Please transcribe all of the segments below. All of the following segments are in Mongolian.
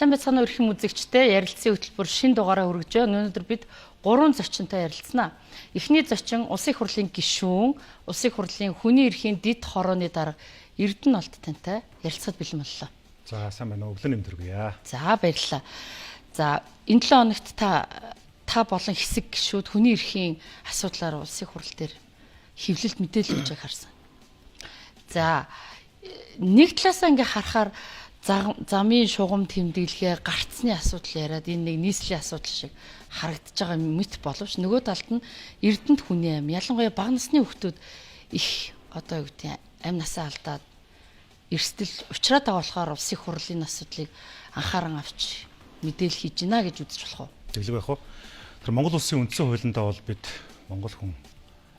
Сайн байцгаана уу эрхэм үзэгчдээ, ярилцсан хөтөлбөр шин дугаараа хүргэж байна. Өнөөдөр бид 3 зочинтой ярилцсанаа. Эхний зочин Улсын их хурлын гишүүн, Улсын их хурлын хүний эрхийн дэд хорооны дарга Эрдэнэ Олд тантай ярилцахад бэлэн боллоо. За сайн байна уу, өглөө нэмт хүргье. За баярлалаа. За энэ 7 хоногт та болон хэсэг гишүүд хүний эрхийн асуудлаар Улсын их хурл дээр хэвлэлд мэдээлэл өгч харсан. За нэг талаасаа ингээ харахаар замын шугам тэмдэглэгээ гарцны асуудал яриад энэ нэг нийслэлийн асуудал шиг харагдаж байгаа мэт боловч нөгөө талд нь Эрдэнэт хүний амь ялангуяа бага насны хүүхдүүд их одоо юу гэдэг амь насаа алдаад эрсдэл учраад байгаа болохоор Улсын их хурлын асуудлыг анхааран авч мэдээлэл хийж гинэ гэж үзэж болох уу? Тэглэг байх уу? Тэр Монгол улсын үндсэн хуулиндаа бол бид Монгол хүн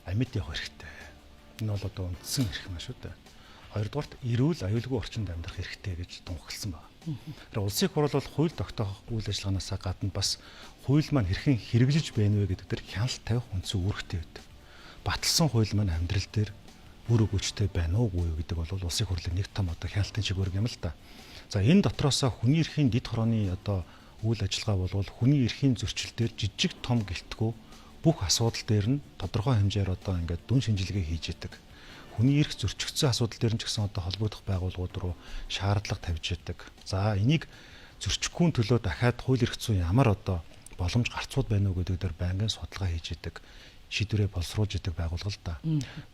амьд явах хэрэгтэй. Энэ бол одоо үндсэн эрх юм шүү дээ. Хоёрдугаарт эрүүл аюулгүй орчинд амьдрах хэрэгтэй гэж тунхагласан байна. Тэр улсын их хурл бол хууль тогтоох үйл ажиллагаанаас гадна бас хууль маань хэрхэн хэрэгжиж байна вэ гэдэг дээр хяналт тавих үндсэн үүрэгтэй байдаг. Баталсан хууль маань амьдрал дээр үр өгөөжтэй байна уугүй юу гэдэг бол улсын их хурлын нэг том одоо хяналтын шигүүрэг юм л да. За энэ дотроосоо хүний эрхийн дэд хорооны одоо үйл ажиллагаа бол хүний эрхийн зөрчил дээр жижиг том гэлтгүү бүх асуудал дээр нь тодорхой хэмжээр одоо ингээд дүн шинжилгээ хийж яадаг. Хүний эрх зөрчигдсөн асуудал дээр нь ч гэсэн одоо холбогдох байгууллагууд руу шаардлага тавьж яадаг. За энийг зөрчихгүй төлөө дахиад хууль эрх зүйн ямар одоо боломж гарцууд байна уу гэдэг дээр байнгын судалгаа хийж яадаг. Шийдвэрээ боловсруулж яадаг байгууллага л да.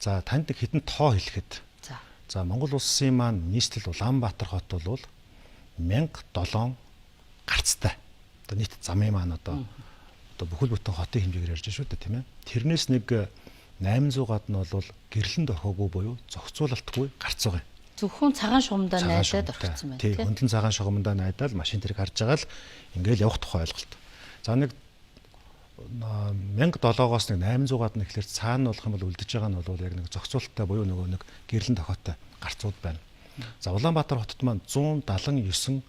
За танд нэг хэдэн тоо хэлэхэд. За Монгол улсын маань нийслэл Улаанбаатар хот бол 1007 гарцтай. Одоо нийт замын маань одоо бүхэл бүтэн хотын хэмжээгээр ярьж шүү дээ, тийм ээ. Тэрнээс нэг 800 гадна бол гэрлэн дохоогүй буюу зохицуулалтгүй гарц байгаа юм. Зөвхөн цагаан шугамдаа найдаад орчихсон байна тийм. Хөндлөн цагаан шугамдаа найдаад машин тэрэг харж байгаа л ингээл явах тухай ойлголт. За нэг 1007-оос нэг 800 гадна гэхэлэр цаана болох юм бол үлдэж байгаа нь бол яг нэг зохицуулалттай буюу нөгөө нэг гэрлэн дохоотой гарцууд байна. За Улаанбаатар хотод маань 179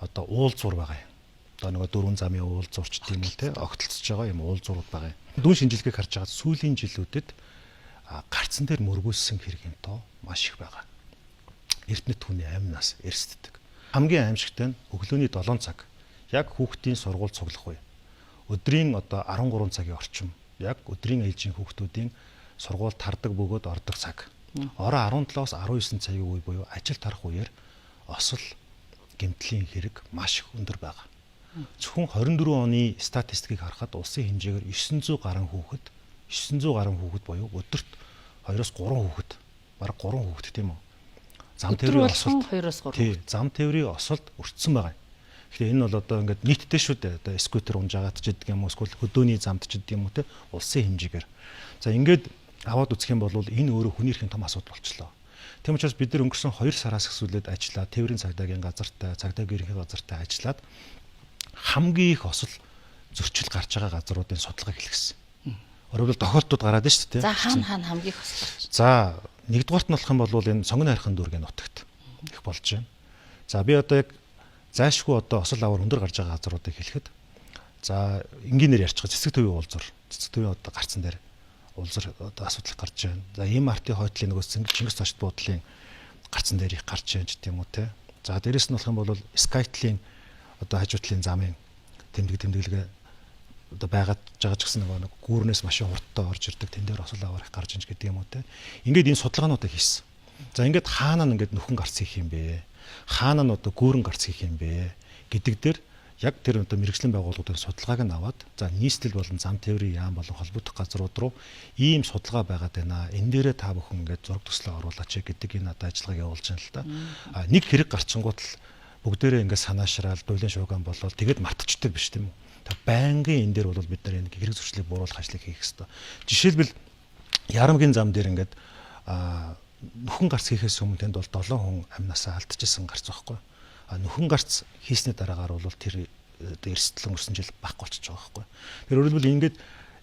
одоо уулзуур байгаа юм. Одоо нөгөө дөрвөн замын уулзуурч тийм үү те огтлцож байгаа юм уулзуурууд байгаа юм. Дүн шинжилгээг харж байгаа сүүлийн жилүүдэд гарцсан дээр мөргүүлсэн хэргийн тоо маш их байгаа. Эрдэнэт хүний амь нас эрсддэг. Хамгийн аимшигтай нь өглөөний 7 цаг яг хүүхдийн сургууль цуглах үе. Өдрийн одоо 13 цагийн орчим яг өдрийн ээлжийн хүүхдүүдийн сургууль тардаг бөгөөд ордог цаг. Ороо 17-оос 19 цагийн үе буюу ажил тарах үеэр осол гэмтлийн хэрэг маш их өндөр байгаа. Зөвхөн 24 оны статистикийг харахад улсын хэмжээгээр 900 гаруй хүүхэд буюу өдөрт 2-3 хүүхэд, бараг 3 хүүхэд тийм үү? Зам тээврийн осолд 2-3. Тий, зам тээврийн осолд өртсөн байгаа юм. Тэгэхээр энэ бол одоо ингээд нийтдээ шүү дээ. Одоо скутер унжаагаад ч гэдэг юм уу, эсвэл хөдөөний замд ч гэдэг юм уу те улсын хэмжээгээр. За ингээд аваад үзэх юм бол энэ өөрөө хүний эрхийн том асуудал болчихлоо. Тийм учраас бид нар өнгөрсөн 2 сараас эхлүүлээд ажиллаад тээврийн цагдаагийн газартай, цагдаагийн ерөнхий газартай ажиллаад хамгийн их осол зөрчил гарч байгаа газруудын судалгаа хийлгэсэн. Өөрөөр тохиолдлууд гараад байна шүү дээ. За хаана хамгийн их осол гарч. За нэгдүгээрт нь болох юм бол энэ сонгоны хайрхан дүүргийн нутагт их болж байна. За би одоо яг зайшгүй одоо осол аваар өндөр гарч байгаа газруудыг хэлэхэд за энгийнээр ярьж байгаа цэцэг төвийн уулзуур. Цэцэг төвийн одоо гарцсан дээр уулзуур одоо асуудал гарч байна. За ийм артын хойтлын нөгөө Чингис цочд буудлын гарцсан дээр их гарч байна ч тийм үү те. За дээрэс нь болох юм бол Skytel-ийн одоо хажуутлын замын тэмдэглэгээ одоо байгаад байгаа ч гэсэн нэг гүүрнээс машин хурдтай орж ирдэг тэн дээр осол аваар их гарч иж гэдэг юм уу те. Ингээд энэ судалгаануудыг хийсэн. За ингээд хаана нь ингээд нөхөн гарц хийх юм бэ? Хаана нь одоо гүүрэн гарц хийх юм бэ гэдэг дээр яг тэр одоо мэрэгжлийн байгууллагуудын судалгааг нь аваад за нийслэл болон зам тээврийн яам болон холбогдох газрууд руу ийм судалгаа байгаад байна. Энэ дээрээ та бүхэн ингээд зураг төслөө оруулаач гэдэг энэ одоо ажиллагааг явуулж байна л да. Нэг хэрэг гарчингууд л бүгдээрээ ингээд санаашраал дуйлын шууган болол тэгээд мартчихдаг биш тийм үү? Та байнгын энэ дээр бол бид нар энэ хэрэг зөрчлийг бууруулах ажлыг хийх хэрэгтэй. Жишээлбэл Ярамгийн зам дээр ингээд нөхөн гарц хийхээс өмнө тэнд бол 7 хүн амнасаа алдчихсан гарц байхгүй. Нөхөн гарц хийсний дараагаар бол тэр эрсдэл өнгөрсөн жил багц болчихж байгаа байхгүй. Тэр өөрөлдвөл ингээд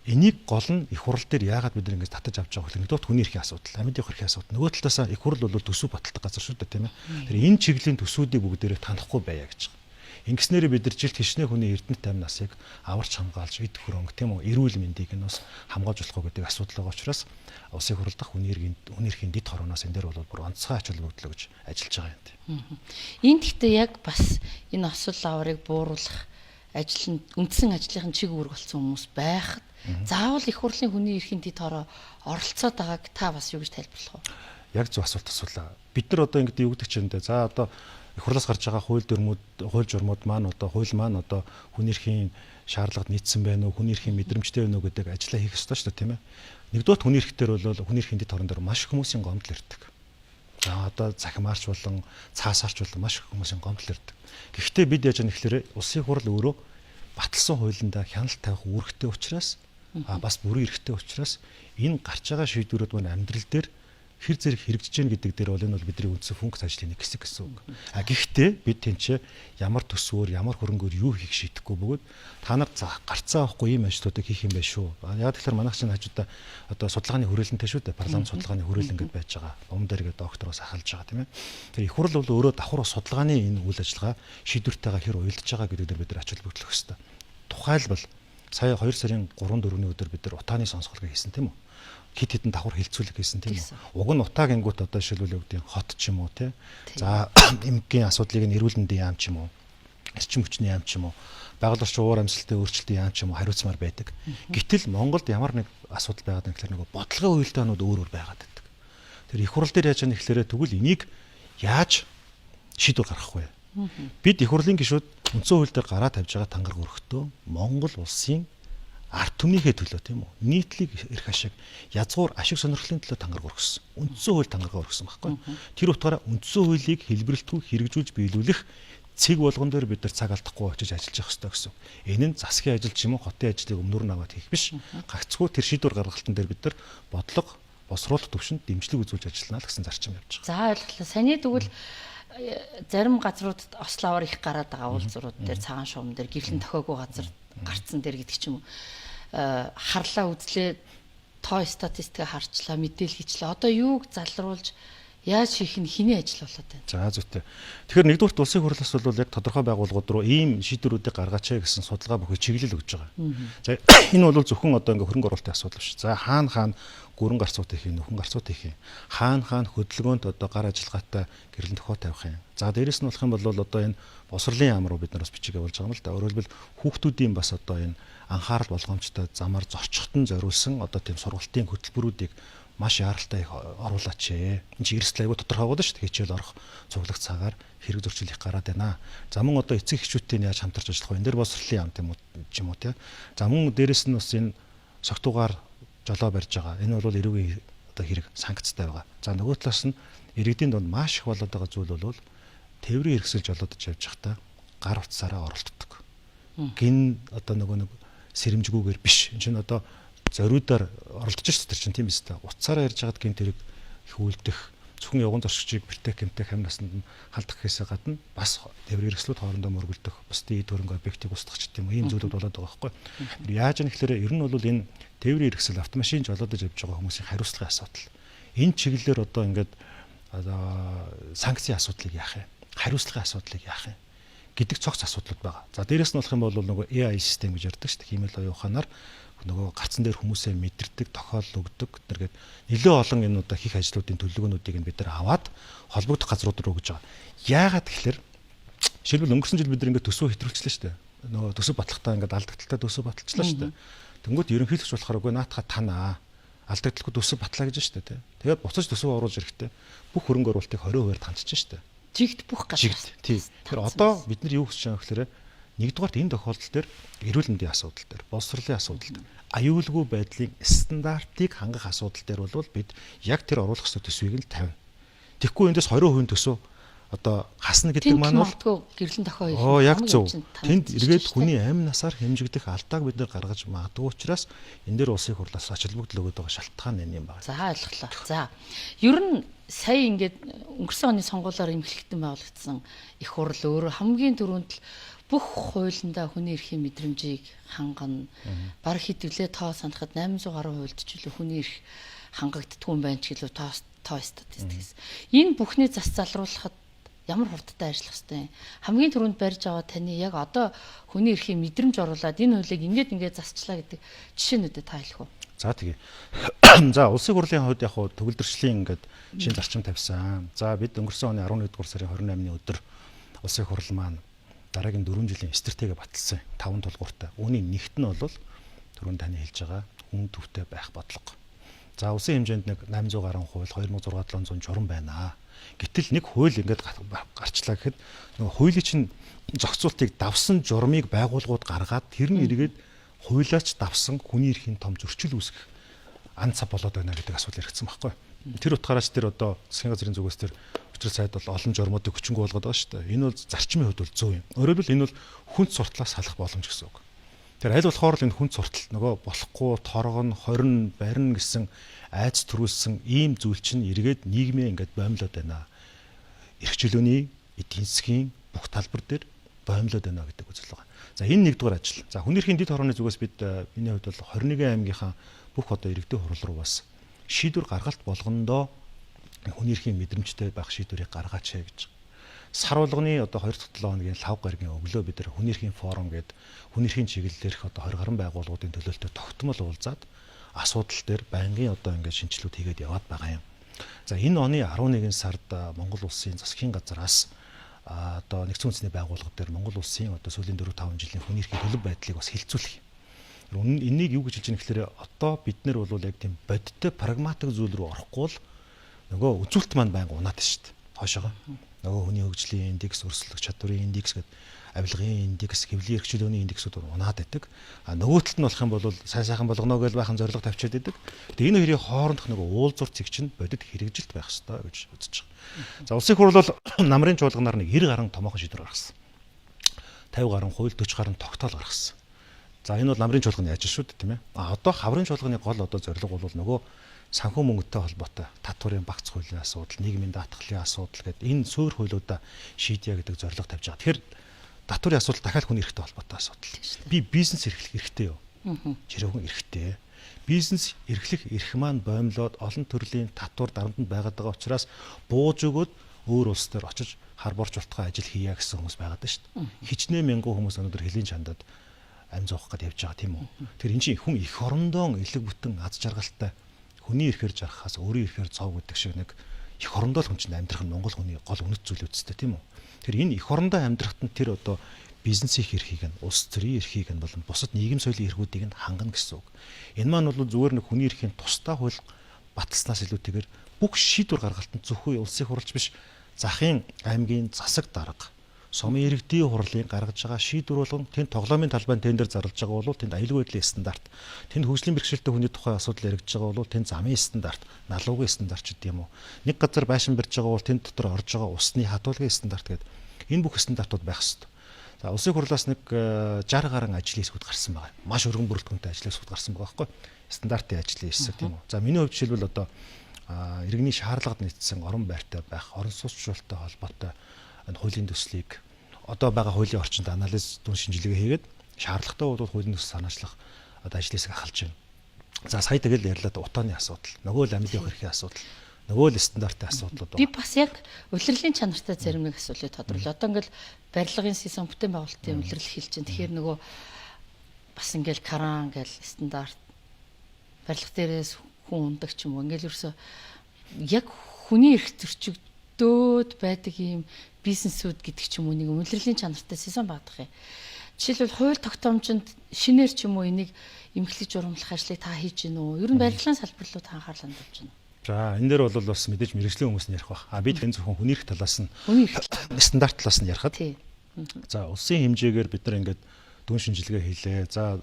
энийг гол нь их хурл дээр яагаад бид нар ингэж татаж авч байгаа вэ? Нэгдүгээр хүний эрхийн асуудал, амьд явах эрхийн асуудал. Нөгөө талаасаа их хурл бол төсөв баталдаг газар шүү дээ, тийм ээ. Тэр энэ чиглэлийн төсвүүдийг бүгдээрээ танахгүй байя гэж байгаа. Ингэснээр бид нар жилд хичнээн хүний эрдэнэт амь насыг аварч хамгаалж эд хөрөнгө тийм үү эрүүл мэндийг нь бас хамгаалж болох гэдэг асуудал байгаа учраас улсын хурал дахь хүний эрхийн дэд хорооноос энэ дээр бол бүр онцгой ач холбогдол гэж ажиллаж байгаа юм. Энд гэхдээ яг бас энэ осол аварыг бууруулах ажил нь үндсэн ажлын чиг үүрэг болсон хүмүүс байхад заавал их хурлын хүний эрхийн дэд хороо оролцоод байгааг та бас юу гэж тайлбарлах вэ? Яг зөв асуулт асуулаа. Бид нар одоо ингэдэг юу гэдэг чинь дээ. За одоо их хурлаас гарч байгаа хууль журмууд маань одоо хууль маань одоо хүний эрхийн шаардлагад нийцсэн байна уу, хүний эрхийн мэдрэмжтэй байна уу гэдэг ажлаа хийх ёстой шүү дээ, тийм ээ. Нэгдүгээр хүний эрх дээр бол хүний эрхийн дэд хорон дээр маш их хүмүүсийн гомдол ирдэг. За одоо захимаарч болон цаасаарч болон маш их хүмүүсийн гомдол ирдэг. Гэхдээ бид яаж яах вэ? Улсын хурал өөрөө баталсан хуулиндаа хяналт тавих үүрэгтэй учраас бас бүрэн эрхтэй учраас энэ гарч байгаа шийдвэрүүд маань амьдрал дээр хэр зэрэг хэрэгжиж гэнэ гэдэг дээр бол энэ бол бидний үндсэн функц ажлын нэг хэсэг гэсэн үг. Гэхдээ бид тэнцээ ямар төсвөөр, ямар хөрөнгөөр юу хийх шийдэхгүй бөгөөд та нар гарцаа авахгүй ийм ажлуудыг хийх юм байна шүү. Яг тэгэхээр манайх чинь хажуудаа одоо судалгааны хүрээлэнтэй шүү дээ. Парламент судалгааны хүрээлэн гэдээ байж байгаа. Бомдэр гэдэг доктороос ахалж байгаа тийм ээ. Тэр их хурал бол өөрөө давхар судалгааны энэ үйл ажиллагаа шийдвэртэйгээ хэр уялдаж байгаа гэдэг дээр бид нар ач холбогдох ёстой. Тухайлбал сая 2 сарын 3-4-ний өдөр бид нар утааны сонсголыг хийсэн тийм үү? Хит хитэн давхар хилцүүлэг хийсэн тийм үү? Уг нь утаа гингүүт одоо шилбэл юу гэдэг хот ч юм уу тий. За эмгэгийн асуудлыг нь эрүүл мэндийн яам ч юм уу, эрчим хүчний яам ч юм уу, байгаль орчин уур амьсгалын өөрчлөлтийн яам ч юм уу хариуцмаар байдаг. Гэтэл Монголд ямар нэг асуудал байгаад байгаа гэхээр нөгөө бодлогын уялдаанууд өөр өөр байгаад байдаг. Тэр их хурал дээр яаж яах гэхээр тэгвэл энийг яаж шийдвэр гаргах вэ? Бид их хурлын гишүүд үндсэн хууль дээр гараа тавьж байгаа тангараг өргөтөө Монгол улсын ард түмнийхээ төлөө тийм үү нийтлэг эрх ашиг язгуур ашиг сонирхлын төлөө тангараг өргөсөн. Үндсэн хууль тангараг өргөсөн байхгүй. Тэр утгаараа үндсэн хуулийг хэлбэрэлтгүй хэрэгжүүлж биелүүлэх цэг болгон дээр бид нар цаг алдахгүй очиж ажиллаж явах хэрэгтэй гэсэн. Энэ нь засгийн ажил ч юм уу хотын ажлыг өмнөр нь аваад хийх биш. Гагцхүү тэр шийдвэр гаргалтын дээр бид нар бодлого босруулах төвшөнд дэмжлэг үзүүлж ажиллана гэсэн зарчим явж байгаа. За ойлголоо. Саний тэгвэл зарим газруудад ослоор их гараад байгаа уулзрууд дээр цагаан шугам дээр гэвлэн тохиогүй газар гарцсан дээр гэдэг ч юм уу харлаа үзлээ тоо статистик харчлаа мэдээлэл хийчлээ. Одоо юуг залруулж яаж хийх нь хэний ажил болоод байна? За зүйтэй. Тэгэхээр нэгдүгээр улсын хурлаас бол яг тодорхой байгууллагууд руу ийм шийдвэрүүдийг гаргаач гэсэн судалгаа бүхий чиглэл өгж байгаа. За энэ бол зөвхөн одоо ингээ хөрөнгө оруулалтын асуудал биш. За хаана гүрэн гарцууд их юм, нөхөн гарцууд их юм. Хаана хөдөлгөөнд одоо гар ажиллагаатай гэрлэн тохио тавих юм. За дээрэс нь болох юм бол одоо энэ босрлын яам руу бид нараас бичиг явуулж байгаа юм л да. Өөрөөр хэлбэл хүүхдүүдийн бас одоо энэ анхаарал болгоомжтой замаар зорчигтон зориулсан одоо тийм сургалтын хөтөлбөрүүдийг маш яаралтай их оруулаач ээ. Энд чи эрсдэл аягүй тодорхой байгаа шүү дээ. Хичээл орох цуглах цагаар хэрэг зөрчил их гараад байна. За мөн одоо эцэг эхчүүдтэй яаж хамтарч ажиллах вэ? Энд дээр босрлын яам тийм үү ч юм уу тий. За мөн дээрэс нь бас энэ согтуугаар жолоо барьж байгаа. Энэ бол эрүүгийн одоо хэрэг санкцтай байгаа. За нөгөө талаас нь иргэдийн донд маш их болоод байгаа зүйл бол тээврийн хэрэгсэл жолоодож явж байхдаа гар утсаараа оролддог. Гин одоо нөгөө нэг сэрэмжгүйгээр биш. Энэ чинь одоо зориудаар оролдож шүү дээ чинь тийм биз дээ. Утсаараа ярьж байгаад гин тэрэг их үлдэх зөвхөн явган зорчигчийг бэртэх хэмтэх хам насанд нь халдах гэхээсээ гадна бас тээврийн хэрэгслүүд хоорондоо мөргөлдөх, бусдын эд хөрөнгө объектыг устгах ч гэдэм ийм зүйлүүд болоод байгаа байхгүй. Яаж юм гэхээр ер нь бол энэ тээврийн хэрэгсэл автомашин жолоодож явж байгаа хүмүүсийн хариуцлагын асуудал. Энэ чиглэлээр одоо ингээд санкцийн асуудлыг яах юм? Хариуцлагын асуудлыг яах юм? Гэдэг цогц асуудлууд байгаа. За дээрэс нь болох юм бол нөгөө AI систем гэж ярьдаг шүү дээ. Хиймэл оюун ухаанаар нөгөө гарцан дээр хүмүүсээ мэдэрдэг, тохиолдол өгдөг. Тэргээд нэлээд олон энэ одоо хийх ажлуудын төлөвлөгөөнүүдийг нь бид нар аваад холбогдох газрууд руу өгж байгаа. Яагаад гэхээр жишээлбэл өнгөрсөн жил бид нар ингээд төсөв хэтрүүлчихлээ шүү дээ. Нөгөө төсөв батлагтаа ингээд алдагдaltaй төсөв баталчлаа шүү дээ. Тэнгүүд ерөнхийлөгч болохоор үгүй наатаха танаа алдагдaltaгүй төсөв батлаа гэж шүү дээ. Тэгээд буцаж төсөв оруулж ирэхдээ бүх хөрөнгө оруулалтыг 20% тандчихж шүү дээ. Жигд бүх газар. Тийм. Тэгэхээр одоо бид нар юу хийж байгаа гэхээр нэгдүгээрт энэ тохиолдол дээр эрүүл мэндийн асуудал дээр, боловсролын асуудал дээр, аюулгүй байдлын стандартыг хангах асуудал дээр бол бид яг тэр оруулах ёстой төсвийг л тавина. Тэгэхгүй эндээс 20% төсөв одоо хасна гэдэг маань бол гэрлэн тохио яг зөв. Тэнд эргээд хүний амь насаар хэмжигдэх алдааг бид нар гаргаж магадгүй учраас энэ дээр улсын хурлаас ач холбогдол өгöd байгаа шалтгаан энэ юм байна. За ойлголоо. За ер нь сая ингээд өнгөрсөн оны сонгуулиар эмхлэгтэн байгуулагдсан их хурал өөрөө хамгийн түрүүнд л бүх хуулиндаа хүний эрхийн мэдрэмжийг хангана. Баг хэдвлээ тоо санахад 800 гаруй хуульд ч илүү хүний эрх хангагддгүй юм байна ч гэлөө тоо статистикс. Энэ бүхний зас залруулахад ямар хурдтай ажиллах ёстой юм. Хамгийн түрүүнд барьж аваад таны яг одоо хүний эрхийн мэдрэмж оруулаад энэ хуулийг ингээд засчлаа гэдэг жишээнүүдэд та хэлэх үү? За тэгээ. За улсын хурлын хувьд яг төгөлдрчлийн ингээд шин зарчим тавьсан. За бид өнгөрсөн оны 11-р сарын 28-ны өдөр улсын хурал маань дараагийн 4 жилийн стратеги баталсан 5 тулгууртай. Үүний нэгт нь бол түрүүн таны хэлж байгаа хүн төвтэй байх бодлого. За улсын хэмжээнд нэг 800 гаруй хууль 2006-700 журам байна. Гэтэл нэг хууль ингээд гарчлаа гэхэд нөгөө хуулийн чинь зохицуултыг давсан журмыг байгууллагууд гаргаад тэр нь эргээд хуулиач давсан хүний эрхийн том зөрчил үүсгэх ан цав болоод байна гэдэг асуудал яригдсан байхгүй. Тэр утгаараас тэр одоо засгийн газрын зүгээс тэр учрал сайд бол олон журмуудыг хүчингүй болгоод байгаа шүү дээ. Энэ бол зарчмын хувьд бол зөв юм. Өөрөөр хэлбэл энэ бол хүнд суртлаас салах боломж гэсэн үг. Тэр аль болохоор л энэ хүнд суртал нөгөө болохгүй торгон, хорин, барин гэсэн айц төрүүлсэн ийм зүйл чинь эргээд нийгмээ ингээд боомлоод байна. Эрх чөлөөний эдийн засгийн бүх талбар дээр боомлоод байна гэдэг үзэл байгаа. За энэ нэгдүгээр ажил. За хүний эрхийн дэд хорооны зүгээс бид миний хувьд бол 21 аймгийнхаа бүх одоо иргэдийн хурал руу бас шийдвэр гаргалт болгондоо хүний эрхийн мэдрэмжтэй байх шийдвэрийг гаргаач гэж. Сар болгоны одоо 2-7 хоногийн лав гарагийн өглөө бид нар хүний эрхийн форум гэдэг хүний эрхийн чиглэлээрх одоо 20 гаруй байгууллагуудын төлөөлөлтөд тогтмол уулзаад асуудал дээр байнгын одоо ингээд шинжилүүд хийгээд яваад байгаа юм. За энэ оны 11 сард Монгол улсын засгийн газраас одоо нэгдсэн үндэсний байгууллага дээр Монгол улсын одоо сүүлийн 4-5 жилийн хүний эрхийн төлөв байдлыг бас хилцүүлэх. Энийг юу гэж хэлж байгаа нэхлээр одоо бид нэр бол яг тийм бодиттой прагматик зүйл рүү орохгүй л нөгөө үзүүлэлт маань байнга унаад байна шүү дээ. Хоошоогоо. Нөгөө хүний хөгжлийн индекс, өрсөлдөх чадварын индекс гэдэг авилгын индекс, хэвлэлийн эрх чөлөөний индексүүд унаад байдаг. А нөгөө талд нь болох юм бол сайн сайхан болгоно гэж байхын зорилго тавьчаад байдаг. Тэгээ энэ хоёрын хоорондох нөгөө уулзуур зэг чинь бодит хэрэгжилт байх ёстой гэж үзэж байгаа. За улсын хурал бол намрын чуулганаар нэг 90 гаруй томоохон шийдвэр гаргасан. 50 гаруй хууль, 40 гаруй тогтоол гаргасан. За энэ бол намрын чуулганы ажил шүү дээ, тийм ээ. А одоо хаврын чуулганы гол одоо зорилго бол нөгөө санхүү мөнгөтэй холбоотой татварын багц хуулийн асуудал, нийгмийн даатгалын асуудал гэдэг энэ суурь хуулиудаа шийдье гэдэг зорилго тавьж байгаа. Тэгэхээр татварын асуудал дахиад хүний эрхтэй холбоотой асуудал. Би бизнес эрхлэх эрхтэй юу? Жирэмхэн эрхтэй. Бизнес эрхлэх эрх маань боомлоод олон төрлийн татвар дарамтнд байгаад байгаа учраас бууж өгөөд өөр улс төр очиж хар борч ултгай ажил хийя гэсэн хүмүүс байгаад байна шүү дээ. Хичнээн мянган хүмүүс өнөөдөр хөлийн чандад амь зоох гээд явж байгаа тийм үү? Тэр эн чинь хүн эх орондоо элэг бүтэн аз жаргалтай хүний эрхээр жарахаас өөрийн эрхээр цов гэдэг шиг нэг эх орондоо л хүн чинь амьдрах нь Монгол хүний гол үнэт зүйл үсттэй тийм үү? Тэр энэ эх орондоо амьдрахад нь тэр одоо бизнесийн эрхийг нь улс төрийн эрхийг нь болон бусад нийгэм соёлын эрхүүдийг нь хангана гэсэн үг. Энэ маань бол зүгээр нэг хүний эрхийн тусдаа хууль баталснаас илүүтэйгээр бүх шийдвэр гаргалтанд зөвхөн улсын хурлч биш захын аймгийн засаг дарга сумын иргэдийн хурлын гаргаж байгаа шийдвэр болгон тэнд тоглоомын талбайн тендер зарлж байгаа бол тэнд аюулгүй байдлын стандарт, тэнд хөгжлийн бэрхшээлтэй хүний тухай асуудал яригдж байгаа бол тэнд замын стандарт, налуугийн стандарт ч гэдэм үү. Нэг газар байшин барьж байгаа бол тэнд дотор орж байгаа усны хадгалгын стандарт гэдэг энэ бүх стандартууд байх ёстой. За улсын хурлаас нэг 60 гаруй ажлын хэсгүүд гарсан байгаа. Маш өргөн бүрэлдэхүүнтэй ажлын хэсгүүд гарсан байгаа байхгүй. Стандартын ажлын хэсэг тийм үү. За миний хувьд жишээлбэл одоо иргэний шаардлагад нийцсэн орон байртай байх, орон сууцчлалтай холбоотой хуулийн төслийг одоо байгаа хуулийн орчинд анализ дүн шинжилгээ хийгээд шаардлагатай бол хуулийн төсөл санаачлах одоо ажлын хэсэг ахалж байна. За сая тэгэл ярьлаа утааны асуудал, нөгөө л амьд явах эрхийн асуудал, нөгөө л стандартын асуудлууд. Би бас яг улирлын чанартай зарим нэг асуулыг тодруулъя. Одоо ингээл барилгын сан бүтээн байгуулалтын улирал хэлж чинь тэгэхээр нөгөө бас ингээл каран гээл стандарт барилга дээрээс хүн ундаг ч юм уу ингээл ерөөсө яг хүний эрх зөрчигдөөд байдаг юм бизнесүүд гэдэг ч юм уу нэг улирлын чанартай сан баадах юм. Жишээлбэл хууль тогтоомжинд шинээр ч юм уу энийг эмхлэж урамлах ажлыг та хийж гин үү? Ер нь барилгын салбар руу та анхаарал хандуулж байна. За энэ дээр бол бас мэдээж мэрэгжлийн хүмүүс нь ярих баг. А бид энэ зөвхөн хүний эрх талаас нь стандарт талаас нь ярихад. За улсын хэмжээгээр бид нар ингээд дүн шинжилгээ хийлээ. За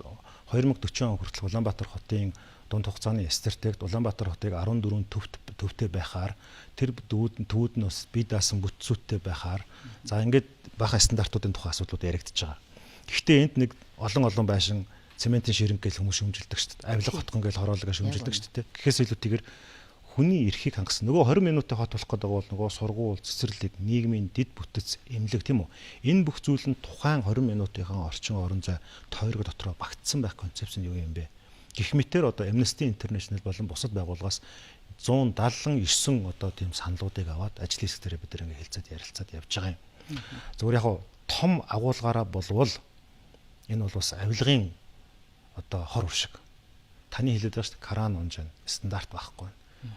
2040 он хүртэл Улаанбаатар хотын дунд хугацааны стратегид Улаанбаатар хотыг 14 төвтэй байхаар тэр төвүүд нь бас бие даасан бүтцүүттэй байхаар за ингээд бага стандартуудын тухай асуудлууд яригдчихэж байгаа. Гэхдээ энд нэг олон байшин цементийн ширэнг гэл хүмүүс шөмжилдэг шүү дээ. Авилга хотгон гэл хороолог шөмжилдэг шүү дээ. Гэхээс илүүтэйгээр хүний эрхийг хангасан. Нөгөө 20 минутын хот болох гэдэг бол нөгөө сургууль, цэцэрлэг, нийгмийн дэд бүтэц, эмнэлэг тийм үү. Энэ бүх зүйл нь тухайн 20 минутынхаа орчин орон зай тойрог дотроо багтсан байх концепц нь юу юм бэ? Гэх мэтээр одоо Amnesty International болон бусад байгууллагаас 179 одоо тийм саналуудыг аваад ажлын хэсэг дээр бид нэг хэлцээд ярилцаад явж байгаа юм. Зүгээр яг том агуулгаараа болвол энэ бол бас авилгын одоо хор уршиг. Таны хэлээд байгаа шүү дээ, кран унж байна. Стандарт байхгүй.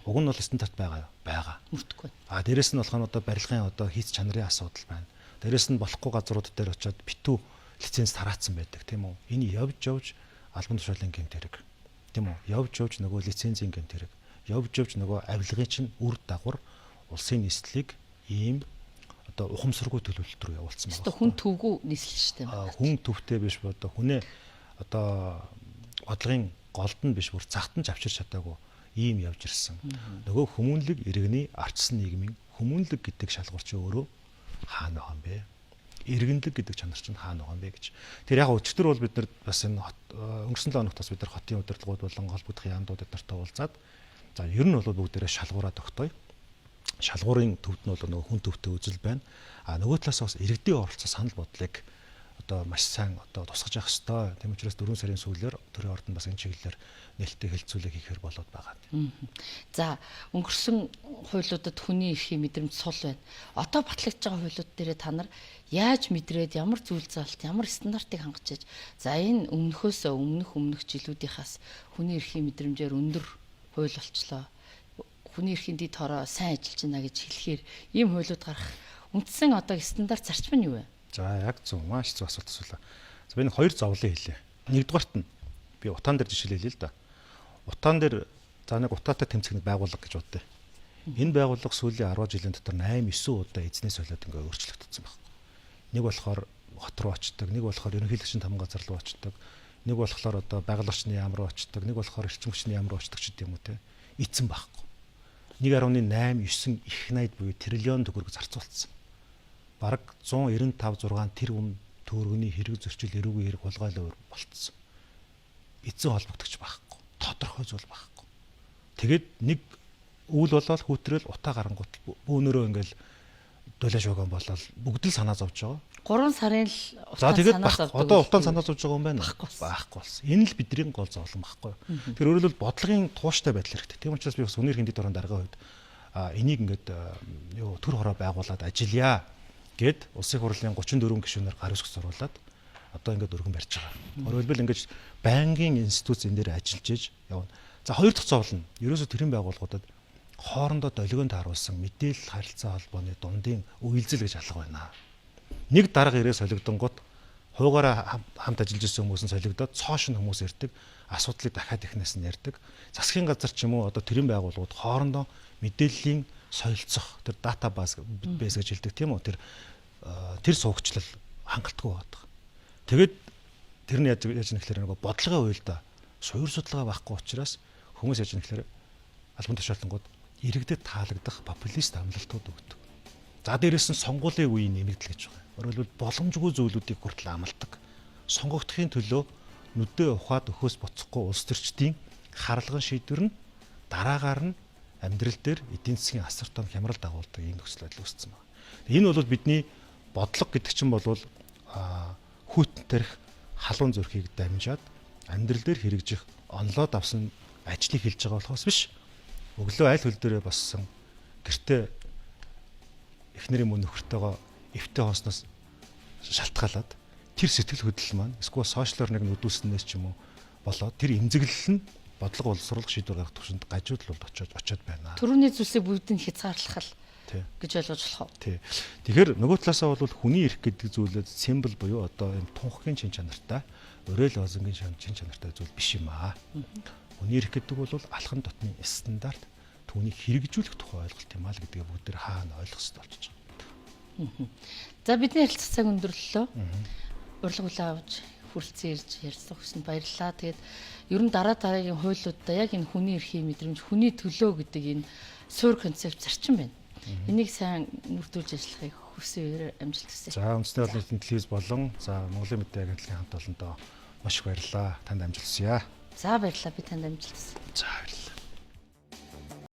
Уг нь бол стандарт байгаа. Мөрдөхгүй. Дээрэс нь болох нь одоо барилгын одоо хийц чанарын асуудал байна. Дээрэс нь болохгүй газрууд дээр очиод битүү лиценз тараацсан байдаг, тийм үү? Энэ явж албан тушаалын гэмт хэрэг. Тийм үү? Явж нөгөө лицензийн гэмт хэрэг. Явж нөгөө авилгын чинь үр дагавар улсын нийслэлийг ийм одоо ухамсаргүй төлөвлөлт рүү явуулсан байна. Одоо хүн төвгүй нийслэл шүү дээ. Хүн төвтэй биш одоо хүнээ одоо бодлогын голд нь биш бүр цагт нь авчирч чадаагүй ийм явж ирсэн. Нөгөө хүмүүнлэг иргэний ардсан нийгмийн хүмүүнлэг гэдэг шалгуур чи өөрөө хаана байгаа юм бэ? Иргэнлэг гэдэг чанар чинь хаана байгаа юм бэ гэж. Тэр яг өчтөр бол бид нар бас энэ өнгөрсөн 7 хоногт бас бид нар хотын удирдлагууд болон холбогдох яамдууд эднэртэй уулзаад за ер нь бол бүгдээрээ шалгуураа тогтооё. Шалгуурын төвд нь бол нөгөө хүн төвтэй үзэл байна. Нөгөө талаас бас иргэдийн оролцоо санал бодлыг одоо маш сайн одоо тусгаж явах ёстой. Тийм учраас 4 сарын сүүлээр төрийн ордонд бас энэ чиглэлээр нээлттэй хэлцүүлэг хийхээр болоод байгаа. За өнгөрсөн хуулиудад хүний эрхийн мэдрэмж сул байна. Одоо батлагдж байгаа хуулиуд дээрээ та нар яаж мэдрээд ямар зүйл заалт ямар стандартыг хангаж яаж за энэ өмнөх жилүүдийнхаас хүний эрхийн мэдрэмжээр өндөр хууль болчлоо. Хүний эрхийн дэд хороо сайн ажиллаж байна гэж хэлэхээр ийм хуулиуд гарах үндсэн одоо стандарт зарчим нь юу вэ? За яг зөв маш зөв асуулт асуулаа. За би нэг хоёр зовлон хэлье. Нэгдүгээрт нь би утаан дээр жишээ хэлье л да. Утаан дээр за нэг утаатай тэмцэх байгууллага гэж бодъё. Энэ байгууллага сүүлийн 10 жилийн дотор 8-9 удаа эзнээс болоод ингээ өөрчлөгдсөн байна. Нэг болохоор хот руу очдог, нэг болохоор ерөнхийлөгчийн тамга газар руу очдог, нэг болохоор одоо байгаль орчны яам руу очдог, нэг болохоор эрчим хүчний яам руу очдог ч гэдэм үү те. Эцэн байхгүй. 1.8-9 их найд буюу триллион төгрөг зарцуулсан. Бараг 195-6 тэрбум төгрөгийн хэрэг зөрчил эрүүгийн хэрэг хулгайлал болцсон. Эзэн холбогдогч байхгүй. Тодорхой зүйл байхгүй. Тэгээд нэг үйл болоод хүүтрэл утаа гарангуут бөөнөрөө ингээл дулааш байгаа болол бүгд л санаа зовж байгаа. 3 сарын л утаа санаа зовдөг. Одоо утаа санаа зовж байгаа юм байна. Байхгүй болсон. Энэ л бидний гол зовлон байхгүй. Тэр өөрөлдвөл бодлогын тууштай байдал хэрэгтэй. Тийм учраас би бас өнөр хиндэд орон дараагийн үед энийг ингээд төр хороо байгуулад ажиллая гэд улсын хурлын 34 гишүүнээр гар үсгс оруулаад одоо ингээд өргөн барьж байгаа. Өөрөлдвөл ингээд банкын институт энэ дээр ажиллаж иж явна. За хоёр дахь зовлон. Ерөөсө төрийн байгууллагуудад хоорондоо долгионд харуулсан мэдээлэл харилцаа холбооны дундын үйлзэл гэж алга байна. Нэг дарга ирээ солигдонгууд хуугаараа хамт ажиллаж ирсэн хүмүүс нь солигдоод цоошин хүмүүс ирдэг, асуудлыг дахиад ихнээс нь ярьдаг. Засгийн газар ч юм уу одоо төрийн байгууллагууд хоорондоо мэдээллийн солилцох тэр датабаз гэж хэлдэг тийм үү, тэр суугчлал хангалтгүй байдаг. Тэгэд тэрний яаж нэхлээр нэг бодлогын уйлда суурь судалгаа байхгүй учраас хүмүүс яаж нэхлээр албан тушаалтангууд иргэдэд таалагдах популист амлалтууд өгдөг. За дээрээс нь сонгуулийн үеийн нэмэгдэл гэж байгаа. Өөрөлдвөл боломжгүй зүйлүүдийг хүртэл амладаг. Сонгогдохын төлөө нүдээ ухаад өхөөс буцахгүй улс төрчдийн харлаган шийдвэр нь дараагаар нь амьдрал дээр эдийн засгийн асар том хямрал дагуулдаг ийм нөхцөл байдал үүссэн байна. Энэ бол бидний бодлого гэдэг чинь бол хүйтэн тарих халуун зүрхийг дамжаад амьдрал дээр хэрэгжих онлоод авсан ажлыг хэлж байгаа болохоос биш. Өглөө аль хөл дээрээ боссон гэртээ эхнэрийн мөн нөхөртөөгөө эвтэй хоосноос шалтгаалаад тэр сэтгэл хөдлөл маань эсвэл сошиалор нэг нүдүүлснээс ч юм уу болоод тэр эмзэглэл нь бодлого боловсруулах шийдвэр гаргах төвшөнд гажуудлууд очиод байна. Төрөний зүйлсийг бүгдийг хязгаарлах гэж ойлгож болох уу? Тий. Тэгэхээр нөгөө талаасаа бол хүний эрх гэдэг зүйлээ символ буюу одоо энэ тунхагийн чин чанартай, өрөөл озонгийн чин чанартай зүйл биш юм аа. Хүний эрх гэдэг бол алхам дотны стандарт, түүнийг хэрэгжүүлэх тухай ойлголт юм аа л гэдгээ бүгд хаана ойлгох хэрэгтэй болчихж байгаа. За бидний ярилцах цаг өндөрлөлөө. Урлаг үлээ авч хүрэлцэн ирж ярьсан хүсэнд баярлалаа. Тэгээд ер нь дараагийн хуулиудаа яг энэ хүний эрхийн мэдрэмж, хүний төлөө гэдэг энэ суур концепт зарчим байна. Энийг сайн мөрдүүлж ажиллахыг хүсэвээр амжилт хүсье. За үндэсний олон нийтийн телевиз болон за Монголын мэдээ агентлагийн хамт олондоо маш их баярлалаа. Танд амжилт хүсье. За баярлалаа. Би танд амжилт хүсье. За баярлалаа.